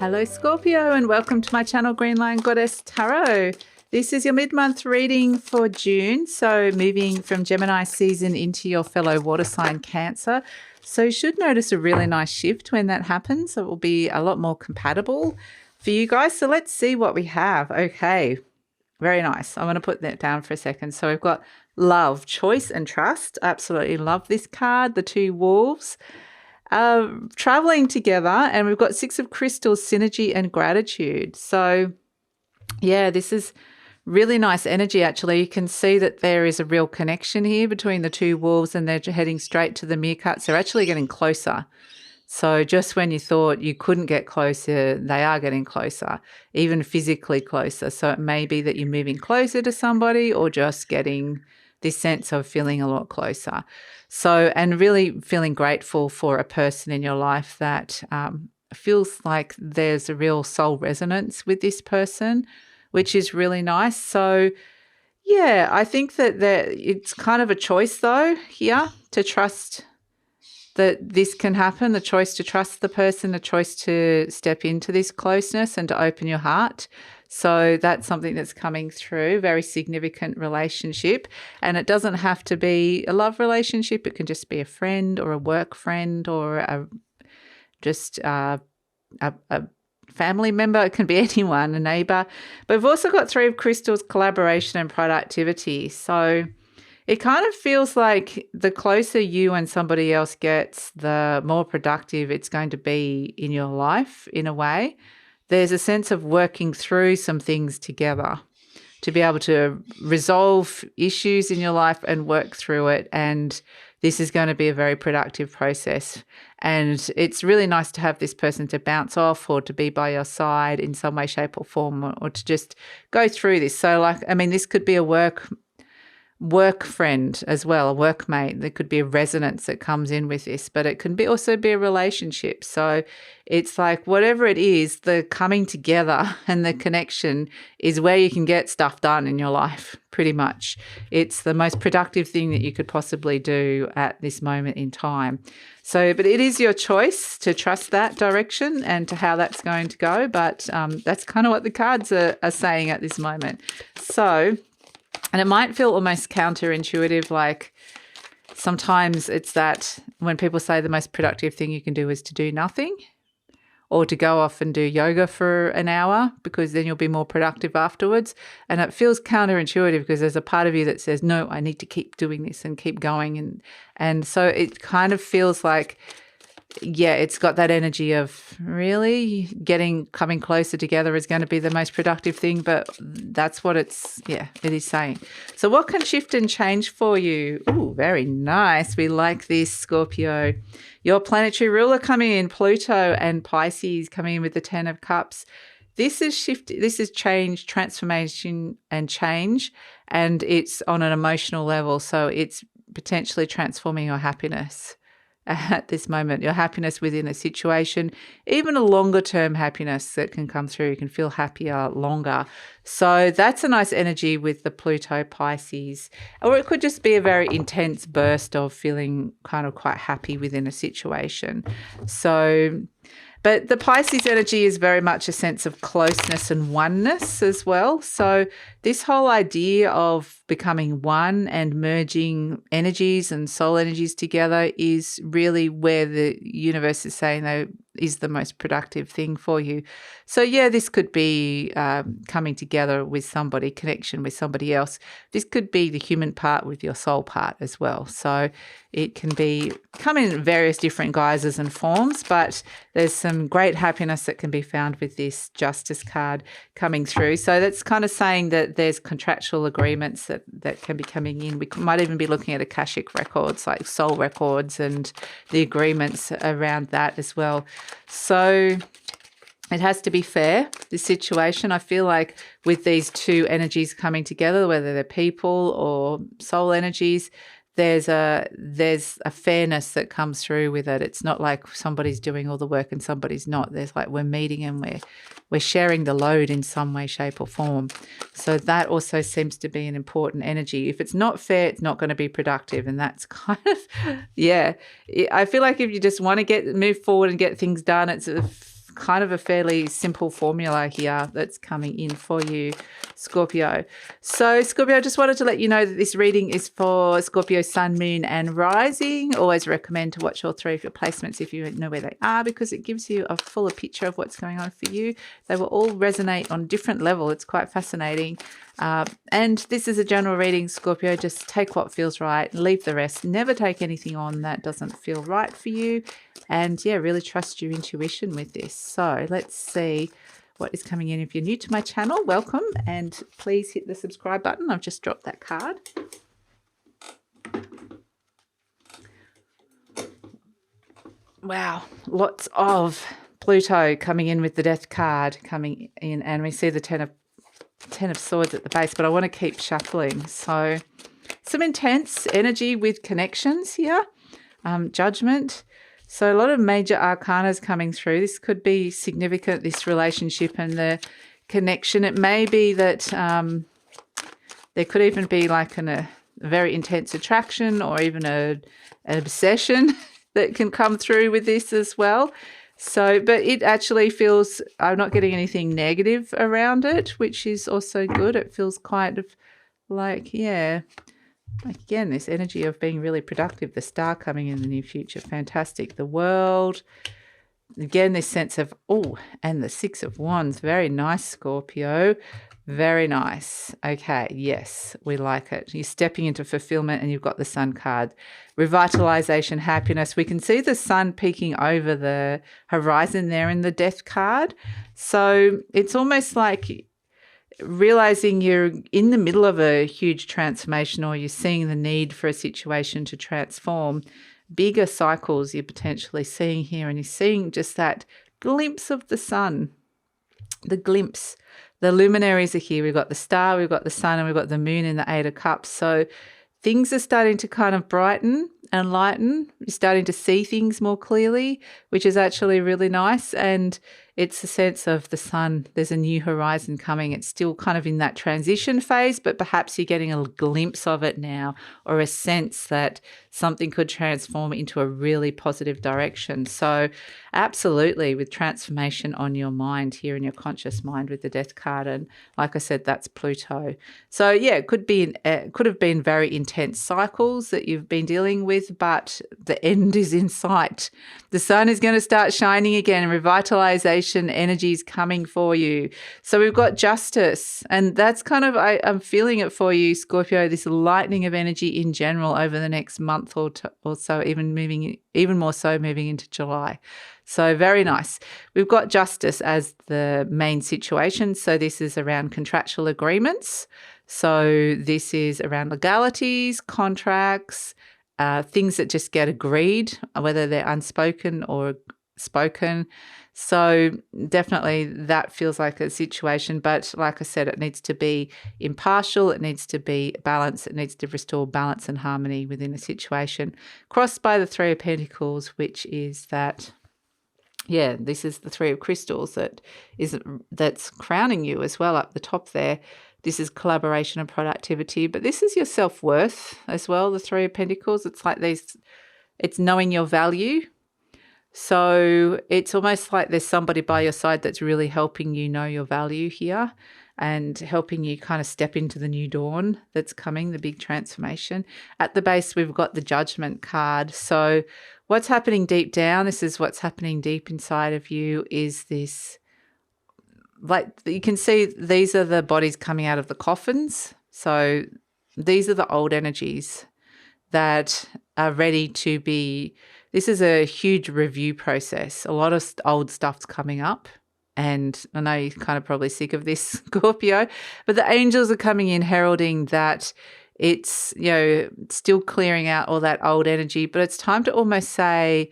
Hello Scorpio and welcome to my channel Green Lion Goddess Tarot. This is your mid-month reading for June, so moving from Gemini season into your fellow water sign Cancer. So you should notice a really nice shift when that happens. It will be a lot more compatible for you guys. So let's see what we have. Okay, very nice. I'm going to put that down for a second. So we've got love, choice and trust. Absolutely love this card, the two wolves. Traveling together, and we've got Six of Crystals, synergy and gratitude. So yeah, this is really nice energy actually. You can see that there is a real connection here between the two wolves, and they're heading straight to the meerkats. They're actually getting closer. So just when you thought you couldn't get closer, they are getting closer, even physically closer. So it may be that you're moving closer to somebody or just getting this sense of feeling a lot closer. So, and really feeling grateful for a person in your life that feels like there's a real soul resonance with this person, which is really nice. So, yeah, I think that it's kind of a choice though here to trust that this can happen, the choice to trust the person, the choice to step into this closeness and to open your heart. So that's something that's coming through, very significant relationship. And it doesn't have to be a love relationship. It can just be a friend or a work friend or a family member. It can be anyone, a neighbor. But we've also got Three of Crystals, collaboration and productivity. So it kind of feels like the closer you and somebody else gets, the more productive it's going to be in your life in a way. There's a sense of working through some things together to be able to resolve issues in your life and work through it. And this is going to be a very productive process. And it's really nice to have this person to bounce off or to be by your side in some way, shape or form, or to just go through this. So like, I mean, this could be a work friend as well, a workmate. There could be a resonance that comes in with this, but it can also be a relationship. So it's like whatever it is, the coming together and the connection is where you can get stuff done in your life, pretty much. It's the most productive thing that you could possibly do at this moment in time. So, but it is your choice to trust that direction and to how that's going to go. But that's kind of what the cards are saying at this moment. So, and it might feel almost counterintuitive, like sometimes it's that when people say the most productive thing you can do is to do nothing or to go off and do yoga for an hour because then you'll be more productive afterwards. And it feels counterintuitive because there's a part of you that says, no, I need to keep doing this and keep going. And so it kind of feels like, yeah, it's got that energy of really coming closer together is going to be the most productive thing, but that's what it is saying. So what can shift and change for you? Ooh, very nice. We like this, Scorpio. Your planetary ruler coming in, Pluto and Pisces coming in with the 10 of Cups. This is change, transformation and change, and it's on an emotional level. So it's potentially transforming your happiness at this moment, your happiness within a situation, even a longer term happiness that can come through. You can feel happier longer. So that's a nice energy with the Pluto Pisces. Or it could just be a very intense burst of feeling kind of quite happy within a situation. So, but the Pisces energy is very much a sense of closeness and oneness as well. So this whole idea of becoming one and merging energies and soul energies together is really where the universe is saying that is the most productive thing for you. So yeah, this could be coming together with somebody, connection with somebody else. This could be the human part with your soul part as well. So it can come in various different guises and forms, but there's some great happiness that can be found with this Justice card coming through. So that's kind of saying that there's contractual agreements that can be coming in. We might even be looking at Akashic records, like soul records and the agreements around that as well. So it has to be fair, this situation. I feel like with these two energies coming together, whether they're people or soul energies, there's a fairness that comes through with it. It's not like somebody's doing all the work and somebody's not. There's like we're meeting and we're sharing the load in some way, shape or form. So that also seems to be an important energy. If it's not fair, it's not going to be productive. And that's kind of, yeah. I feel like if you just want to move forward and get things done, it's kind of a fairly simple formula here that's coming in for you, Scorpio. So Scorpio, I just wanted to let you know that this reading is for Scorpio Sun, Moon and Rising. Always recommend to watch all three of your placements if you know where they are, because it gives you a fuller picture of what's going on for you. They will all resonate on different level. It's quite fascinating. And this is a general reading, Scorpio. Just take what feels right, leave the rest. Never take anything on that doesn't feel right for you. And yeah, really trust your intuition with this. So let's see what is coming in. If you're new to my channel, welcome, and please hit the subscribe button. I've just dropped that card. Wow, lots of Pluto coming in with the Death card coming in, and we see the Ten of Swords at the base, but I want to keep shuffling. So some intense energy with connections here, Judgment. So a lot of major arcanas coming through. This could be significant, this relationship and the connection. It may be that there could even be like a very intense attraction or even an obsession that can come through with this as well. So, but it actually feels, I'm not getting anything negative around it, which is also good. It feels kind of like, yeah, again, this energy of being really productive, the star coming in the near future, fantastic. The World, again, this sense of, oh, and the Six of Wands, very nice, Scorpio, very nice. Okay, yes, we like it. You're stepping into fulfillment and you've got the Sun card. Revitalization, happiness. We can see the sun peeking over the horizon there in the Death card. So it's almost like realizing you're in the middle of a huge transformation, or you're seeing the need for a situation to transform. Bigger cycles you're potentially seeing here, and you're seeing just that glimpse of the sun. The glimpse. The luminaries are here. We've got the star, we've got the sun, and we've got the moon in the Eight of Cups. So things are starting to kind of brighten and lighten. You're starting to see things more clearly, which is actually really nice. And it's a sense of the sun. There's a new horizon coming. It's still kind of in that transition phase, but perhaps you're getting a glimpse of it now, or a sense that something could transform into a really positive direction. So absolutely, with transformation on your mind here, in your conscious mind with the Death card. And like I said, that's Pluto. So yeah, it could have been very intense cycles that you've been dealing with, but the end is in sight. The sun is going to start shining again, and revitalization energy is coming for you. So we've got Justice, and that's kind of, I'm feeling it for you, Scorpio, this lightening of energy in general over the next month or so, even more so moving into July. So very nice. We've got Justice as the main situation. So this is around contractual agreements. So this is around legalities, contracts, things that just get agreed, whether they're unspoken or spoken. So definitely that feels like a situation, but like I said, it needs to be impartial, it needs to be balanced, it needs to restore balance and harmony within a situation. Crossed by the Three of Pentacles, which is that, yeah, this is the Three of Crystals that's crowning you as well up the top there. This is collaboration and productivity, but this is your self-worth as well, the Three of Pentacles. It's like it's knowing your value. So it's almost like there's somebody by your side that's really helping you know your value here, and helping you kind of step into the new dawn that's coming, the big transformation. At the base, we've got the Judgment card. So what's happening deep down, this is what's happening deep inside of you, is this, like you can see these are the bodies coming out of the coffins. So these are the old energies that are ready to be, this is a huge review process. A lot of old stuff's coming up. And I know you're kind of probably sick of this, Scorpio, but the angels are coming in heralding that it's, still clearing out all that old energy, but it's time to almost say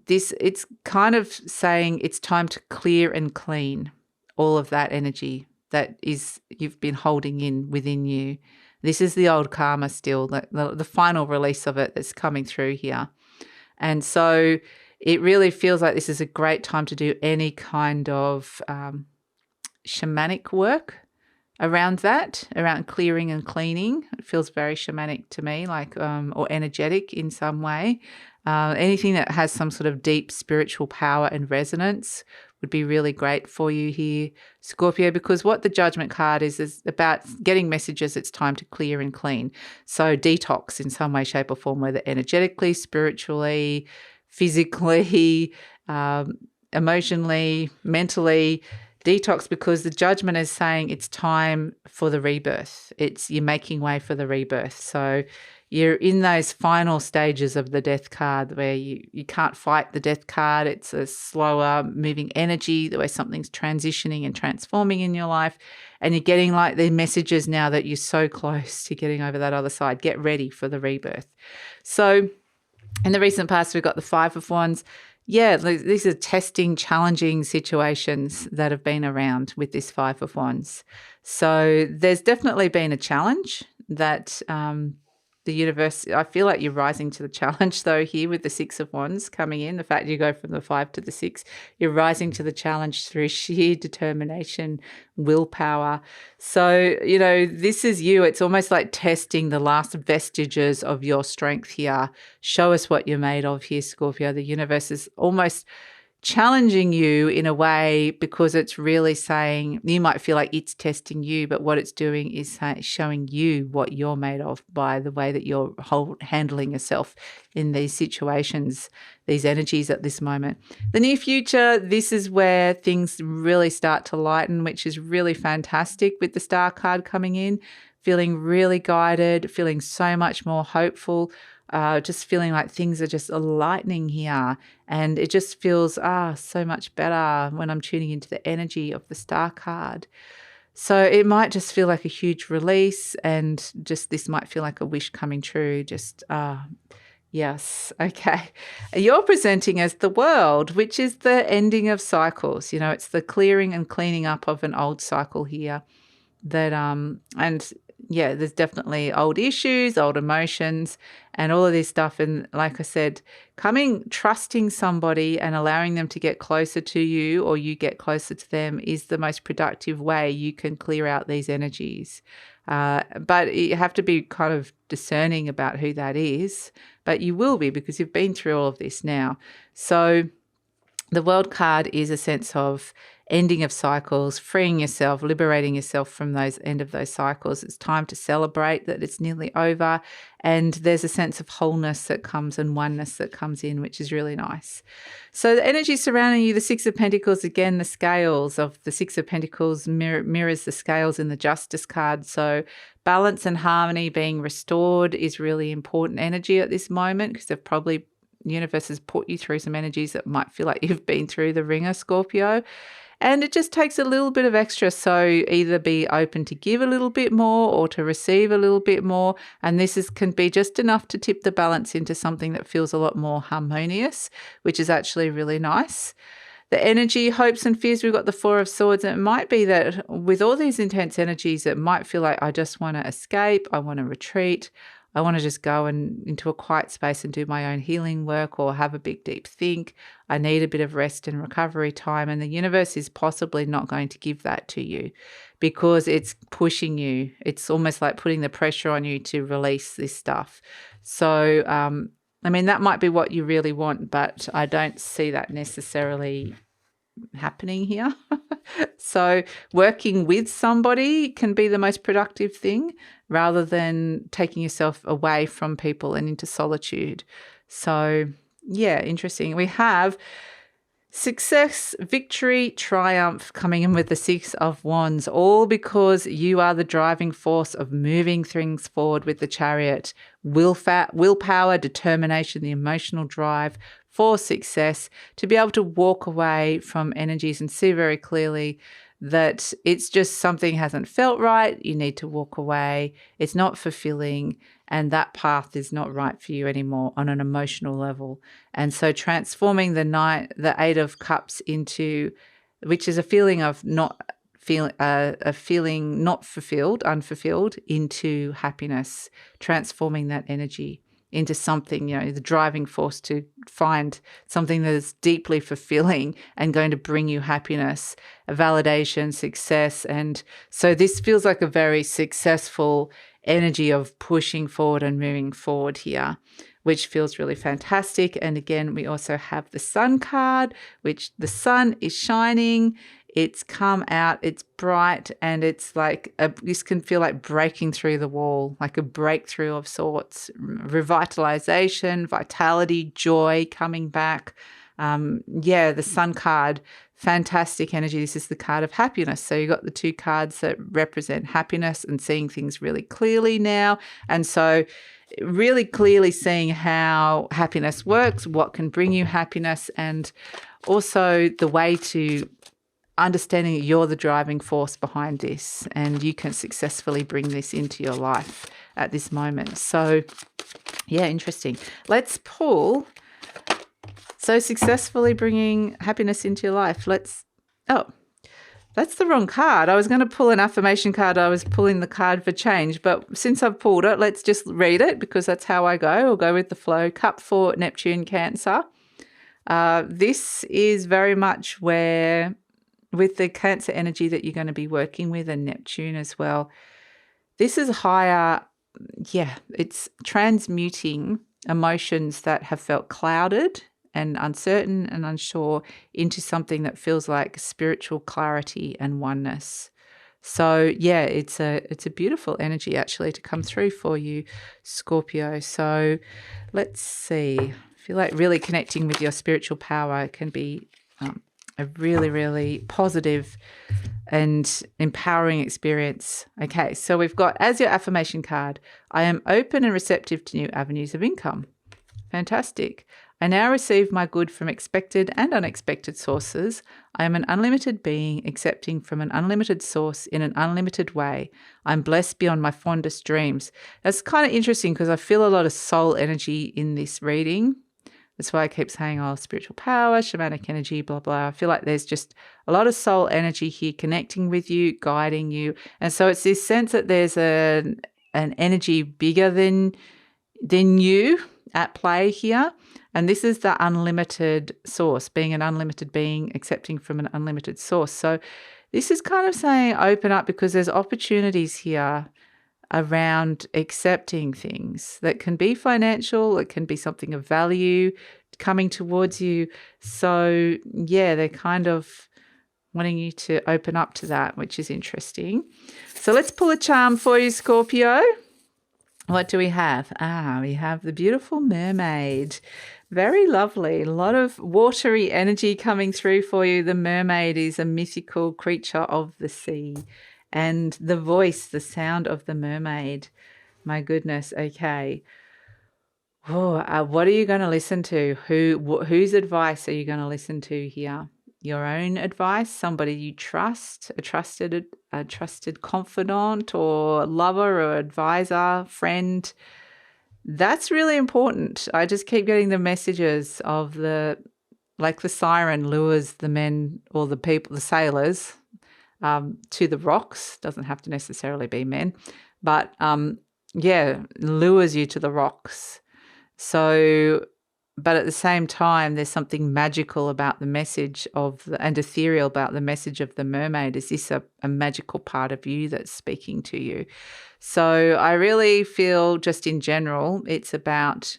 this, it's kind of saying it's time to clear and clean all of that energy that you've been holding in within you. This is the old karma still, the final release of it that's coming through here. And so it really feels like this is a great time to do any kind of shamanic work. around that, around clearing and cleaning. It feels very shamanic to me, like or energetic in some way. Anything that has some sort of deep spiritual power and resonance would be really great for you here, Scorpio, because what the Judgment card is about getting messages it's time to clear and clean. So detox in some way, shape or form, whether energetically, spiritually, physically, emotionally, mentally. Detox, because the Judgment is saying it's time for the rebirth. You're making way for the rebirth. So you're in those final stages of the Death card where you can't fight the Death card. It's a slower moving energy, the way something's transitioning and transforming in your life. And you're getting like the messages now that you're so close to getting over that other side. Get ready for the rebirth. So in the recent past, we've got the Five of Wands. Yeah, these are testing, challenging situations that have been around with this Five of Wands. So there's definitely been a challenge that the universe, I feel like you're rising to the challenge though here with the Six of Wands coming in. The fact you go from the 5 to the 6, you're rising to the challenge through sheer determination, willpower. So, this is you. It's almost like testing the last vestiges of your strength here. Show us what you're made of here, Scorpio. The universe is almost challenging you in a way because it's really saying, you might feel like it's testing you, but what it's doing is showing you what you're made of by the way that you're handling yourself in these situations, these energies at this moment. The near future, this is where things really start to lighten, which is really fantastic with the Star card coming in, feeling really guided, feeling so much more hopeful. Just feeling like things are just lightening here, and it just feels so much better when I'm tuning into the energy of the Star card. So it might just feel like a huge release, and just this might feel like a wish coming true. Just yes, okay. You're presenting as the World, which is the ending of cycles. It's the clearing and cleaning up of an old cycle here. That and yeah, there's definitely old issues, old emotions, and all of this stuff. And like I said, trusting somebody and allowing them to get closer to you, or you get closer to them, is the most productive way you can clear out these energies. But you have to be kind of discerning about who that is. But you will be, because you've been through all of this now. So the World card is a sense of ending of cycles, freeing yourself, liberating yourself from those end of those cycles. It's time to celebrate that it's nearly over, and there's a sense of wholeness that comes and oneness that comes in, which is really nice. So the energy surrounding you, the Six of Pentacles, again, the scales of the Six of Pentacles mirrors the scales in the Justice card. So balance and harmony being restored is really important energy at this moment, because they've probably universe has put you through some energies that might feel like you've been through the ringer, Scorpio. And it just takes a little bit of extra. So either be open to give a little bit more or to receive a little bit more. And this can be just enough to tip the balance into something that feels a lot more harmonious, which is actually really nice. The energy, hopes and fears, we've got the Four of Swords. And it might be that with all these intense energies, it might feel like I just want to escape. I want to retreat. I want to just go into a quiet space and do my own healing work, or have a big, deep think. I need a bit of rest and recovery time. And the universe is possibly not going to give that to you, because it's pushing you. It's almost like putting the pressure on you to release this stuff. So, that might be what you really want, but I don't see that necessarily happening here. So working with somebody can be the most productive thing, rather than taking yourself away from people and into solitude. So yeah, interesting. We have success, victory, triumph coming in with the Six of Wands, all because you are the driving force of moving things forward with the Chariot. Willpower, determination, the emotional drive for success, to be able to walk away from energies and see very clearly that it's just something hasn't felt right. You need to walk away. It's not fulfilling, and that path is not right for you anymore on an emotional level. And so transforming the Eight of Cups into, which is a feeling of feeling not fulfilled, unfulfilled, into happiness, transforming that energy into something, the driving force to find something that is deeply fulfilling and going to bring you happiness, validation, success. And so this feels like a very successful energy of pushing forward and moving forward here, which feels really fantastic. And again, we also have the Sun card, which the sun is shining. It's come out, it's bright, and it's like this can feel like breaking through the wall, like a breakthrough of sorts, revitalization, vitality, joy coming back. The Sun card, fantastic energy. This is the card of happiness. So you've got the two cards that represent happiness and seeing things really clearly now. And so really clearly seeing how happiness works, what can bring you happiness, and also the way to understanding that you're the driving force behind this and you can successfully bring this into your life at this moment. So, yeah, interesting. Let's pull. So successfully bringing happiness into your life. That's the wrong card. I was going to pull an affirmation card. I was pulling the card for change, but since I've pulled it, let's just read it because that's how I go. I'll go with the flow. Cup for Neptune, Cancer. This is very much where, with the Cancer energy that you're going to be working with and Neptune as well, this is higher. Yeah, it's transmuting emotions that have felt clouded and uncertain and unsure into something that feels like spiritual clarity and oneness. So yeah, it's a beautiful energy actually to come through for you, Scorpio. So let's see. I feel like really connecting with your spiritual power can be a really, really positive and empowering experience. Okay, so we've got as your affirmation card, I am open and receptive to new avenues of income. Fantastic. I now receive my good from expected and unexpected sources. I am an unlimited being, accepting from an unlimited source in an unlimited way. I'm blessed beyond my fondest dreams. That's kind of interesting because I feel a lot of soul energy in this reading. That's why I keep saying, spiritual power, shamanic energy, blah, blah. I feel like there's just a lot of soul energy here connecting with you, guiding you. And so it's this sense that there's an energy bigger than you at play here. And this is the unlimited source, being an unlimited being, accepting from an unlimited source. So this is kind of saying open up because there's opportunities here around accepting things that can be financial, it can be something of value coming towards you. So yeah, they're kind of wanting you to open up to that, which is interesting. So let's pull a charm for you, Scorpio. What do we have? We have the beautiful mermaid. Very lovely. A lot of watery energy coming through for you. The mermaid is a mythical creature of the sea. And the voice, the sound of the mermaid. My goodness. Okay. What are you going to listen to? Whose advice are you going to listen to here? Your own advice, somebody you trust, a trusted confidant or lover or advisor, friend. That's really important. I just keep getting the messages of the siren lures the men or the people, the sailors, to the rocks. Doesn't have to necessarily be men, but lures you to the rocks. So, but at the same time, there's something magical about the message and ethereal about the message of the mermaid. Is this a magical part of you that's speaking to you? So I really feel just in general, it's about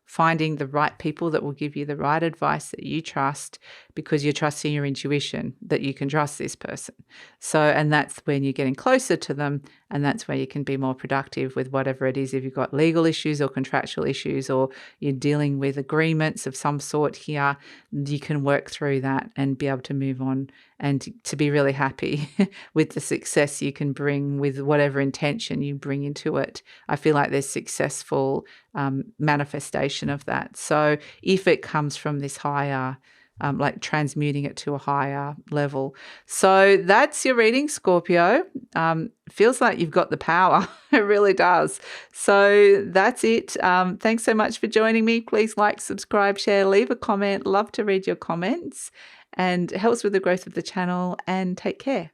finding the right people that will give you the right advice that you trust because you're trusting your intuition that you can trust this person. So, and that's when you're getting closer to them and that's where you can be more productive with whatever it is. If you've got legal issues or contractual issues or you're dealing with agreements of some sort here, you can work through that and be able to move on and to be really happy with the success you can bring with whatever intention you bring into it. I feel like there's successful manifestation of that. So if it comes from this higher, like transmuting it to a higher level. So that's your reading, Scorpio. Feels like you've got the power. It really does. So that's it. Thanks so much for joining me. Please like, subscribe, share, leave a comment. Love to read your comments and helps with the growth of the channel, and take care.